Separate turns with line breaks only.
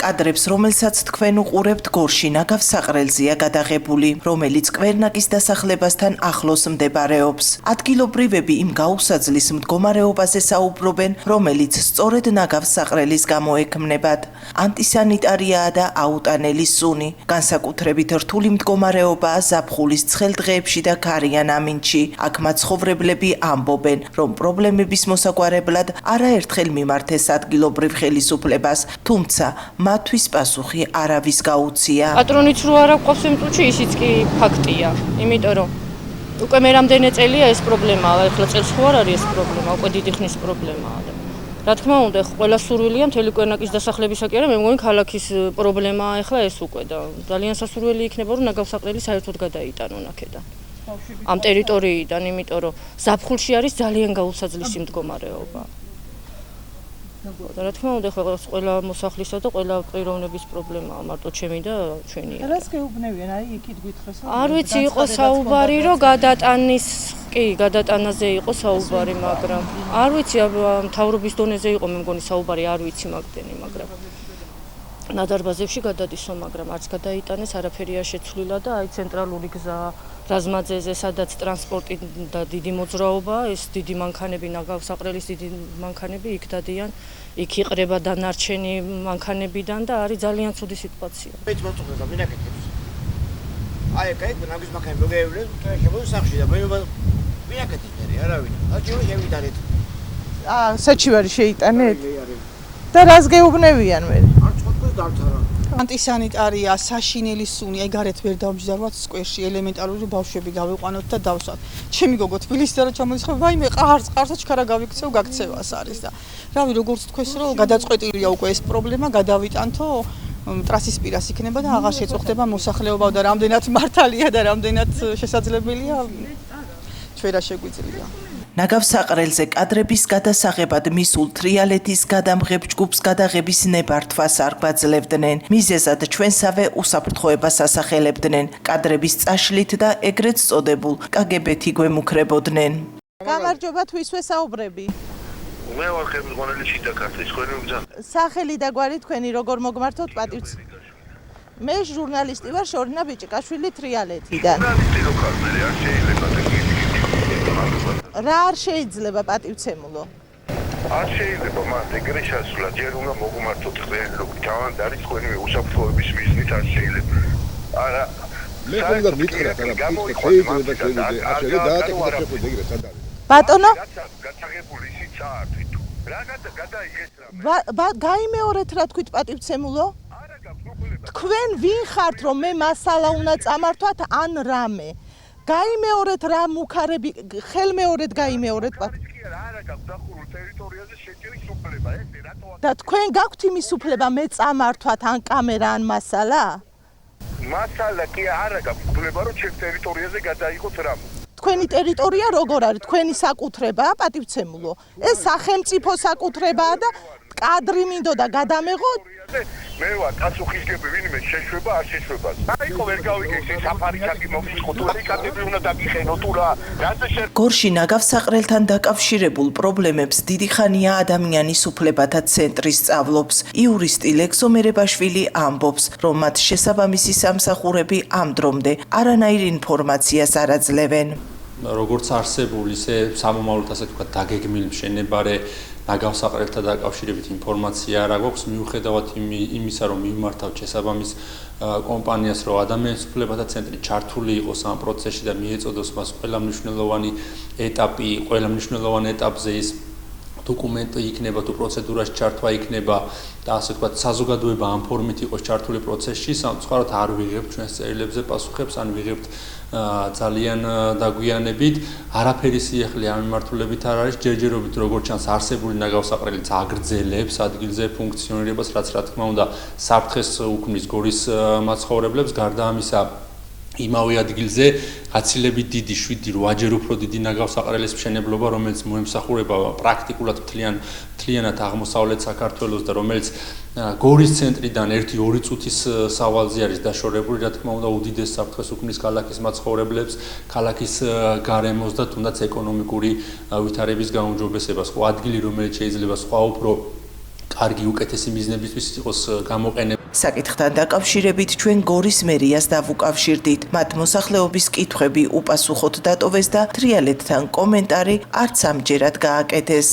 კადრებს, რომელსაც თქვენ უყურებთ, გორში ნაგავს საყრელზეა გადაღებული, რომელიც კვერნაკის დასახლებასთან ახლოს მდებარეობს. ადგილობრივები იმ გაუსაძლის მდგომარეობაზე საუბრობენ, რომელიც სწორედ ნაგავს საყრელის გამო ექმნებათ. ანტისანიტარიაა და აუტანელი სუნი. განსაკუთრებით რთული მდგომარეობაა ზაფხულის ცხელ დღეებში და ქარიან ამინდში. აქ მაცხოვრებლები ამბობენ, რომ პრობლემების მოსაგვარებლად არაერთხელ მიმართეს ადგილობრივ ხელისუფლებას, თუმცა მათთვის პასუხი არავის გაუწია.
პატრონიც რო არ აქვს იმ წუთში, ისიც კი ფაქტია. იმიტომ რომ უკვე მე რამდენი წელია ეს პრობლემაა, ახლა წელს ხო არ არის ეს პრობლემა, უკვე დიდი ხნის პრობლემაა. რა თქმა უნდა, ყველა სურვილია მთელი კვერნაკის დასახლებისა კი არა, მე მგონი ქალაქის პრობლემაა ახლა ეს უკვე და ძალიან სასურველი იქნება რომ ნაგავს საყრელი საერთოდ გადაიტანონ აქედან. ამ ტერიტორიიდან, იმიტომ რომ ზაფხულში არის ძალიან გაუსაძლისი მდგომარეობა. და რა თქმა უნდა, ყველა მოსახლისა და ყველა პიროვნების პრობლემაა, მარტო ჩემი და ჩვენი.
რას გეუბნევიან, აი იქით გითხრეს რომ
არ ვიცი, იყო საუბარი, რომ გადატანაზე იყო საუბარი, მაგრამ არ ვიცი, მთავრობის დონეზე იყო, მე მგონი საუბარი, არ ვიცი მაგდენი, მაგრამ ნადარბაზებში გადადისო, მაგრამ არც გადაიტანეს, არაფერია შეცვლილა და აი ცენტრალური გზა რაზმაძეზე, სადაც ტრანსპორტი და დიდი მოძრაობაა, ეს დიდი მანქანები, ნაგავს საყრელის დიდი მანქანები იქ დადიან, იქ იყრება დანარჩენი მანქანებიდან და არის ძალიან ცუდი სიტუაცია.
მეც მოწყვეტა მინაკეთებს. აი კაი, ნაგვის მანქანები მოგევლენ, შემოდი სახში და მე მინაკეთებს მე არავინ. აჩვენე შევიტანეთ.
საჩივარი შეიტანეთ? და რას გეუბნევიან მე?
არც ხოთქოს დავთარა.
ანტისანიტარია, საშინელი სუნი, აი გარეთ ვერ დავჯდარვათ სკვერში, ელემენტარული ბავშვები გავიყვანოთ და დავსვათ. ჩემი გოგო თბილისიდან რა ჩამოდის ხო, ვაიმე ყარსა ჩქარა გავიქცევ, გაქცევას არის და რავი როგორც თქვეს რომ გადაწყვეტილია უკვე ეს პრობლემა, გადავიტანთო ტრასის პირას იქნება და აღარ შეწუხდება მოსახლეობა და რამდენად მართალია და რამდენად შესაძლებელია ჩვენ რა შეგვიძლია.
ნაგავს საყრელზე კადრების გადასაღებად მისულ თრიალეთის გადამღებ ჯგუფს გადაღების ნებართვას არ გვაძლევდნენ. მიზეზად ჩვენსავე უსაფრთხოებას ასახელებდნენ. კადრების წაშლით და ეგრეთ წოდებულ კგბ-ით გვემუქრებოდნენ.
გამარჯობა, თვისვე საუბრები.
მე ვარ ხელმძღვანელი შიდა ქართლის თქვენი მგზავრი.
სახელი და გვარი თქვენი როგორ მოგმართოთ პატივს? მე ჟურნალისტი ვარ, შორინა ბიჭიკაშვილი თრიალეთიდან.
ჟურნალისტი რო ხარ, მე არ შეიძლება
რა არ შეიძლება პატივცემულო?
არ შეიძლება მას ეგრე შესვლა, ჯერ უნდა მოგმართოთ ყველანი რომ თავანდარი თქვენი უსაფრთხოების მიზნით არ შეიძლება. არა
მე ხომ მითხრა რა შეიძლება და შეიძლება დაატეკოთ ეგრე სად არის?
ბატონო
გაწაღებული ისიც არის თუ რა გადაიგეს რა
გაიმეორეთ რა თქვით პატივცემულო?
არა გაქვთ
თქვენ ვინ ხართ რომ მე მასალა უნდა წამართვათ ან რამე? გაიმეორეთ რა მუქარები, ხელმეორეთ გაიმეორეთ პატ.
არა გაქვთ დახურულ ტერიტორიაზე შეჭრის უფლება, ეს რატო?
და თქვენ გაქვთ იმის უფლება მე წამართვათ ან კამერა ან მასალა?
მასალა კი არა გაქვთ უფლება რომ ჩემ ტერიტორიაზე გადაიღოთ რამ.
თქვენი ტერიტორია როგორ არის? თქვენი საკუთრებაა პატივცემულო. ეს სახელმწიფო საკუთრებაა და კადრი მინდოდა გადამეღოთ.
მე ვარ პასუხისგები ვინმე შეშვება არ შეშვება. აიყო ვერ გავიგე საფარი ჩაკი მოგიწყო თუ რეკადები უნდა დაგიხენო თუ რა.
გორში ნაგავს საყრელთან დაკავშირებულ პრობლემებს დიდი ხანია ადამიანის უფლებათა ცენტრი სწავლობს. იურისტი ლექსო მერებაშვილი ამბობს, რომ მათ შესაბამისი სამსახურები ამ დრომდე არანაირ ინფორმაციას არ აძლევენ.
როგორც არსებული, ისე სამომავლოდ ასე თქვა დაგეგმილი მშენებარე ნაგავს საყრელთან დაკავშირებით ინფორმაცია არ აქვს, მიუხედავად იმისა, რომ მიმართავთ შესაბამის კომპანიას, რომ ადამიანის უფლებათა ცენტრი ჩართული იყოს ამ პროცესში და მიეწოდოს მას ყველა მნიშვნელოვანი ეტაპზე ის დოკუმენტი იქნება თუ პროცედურაში ჩართვა იქნება და ასე ვთქვათ საზოგადოება ამ ფორმით იყოს ჩართული პროცესში, სამწუხაროდ არ ვიღებთ ჩვენს წერილებზე პასუხებს, ან ვიღებთ ძალიან დაგვიანებით, არაფერი სიახლე ამ მიმართულებით არ არის, ჯერჯერობით როგორც ჩანს არსებული ნაგავს საყრელიც აგრძელებს ადგილზე ფუნქციონირებას, რაც რა თქმა უნდა საფრთხეს უქმნის გორის მაცხოვრებლებს, გარდა ამისა იმავე ადგილზე გაცილებით დიდი 7-8-ჯერ უფრო დიდი ნაგავს საყრელის მშენებლობა, რომელიც მოემსახურება პრაქტიკულად მთლიანად აღმოსავლეთ საქართველოს და რომელიც გორის ცენტრიდან 1-2 წუთის სავალზე არის დაშორებული, რა თქმა უნდა უდიდეს საფრთხეს უქმნის ქალაქის მაცხოვრებლებს, ქალაქის გარემოს და თუნდაც ეკონომიკური ვითარების გაუმჯობესებას. ხო ადგილი, რომელიც შეიძლება სხვა უფრო კარგი უკეთესი მიზნებისთვის იყოს გამოყენებული.
საკითხთან დაკავშირებით ჩვენ გორის მერიას დავუკავშირდით. მათ მოსახლეობის კითხვები უპასუხოდ დატოვეს და თრიალეთთან კომენტარი არც ამჯერად გააკეთეს.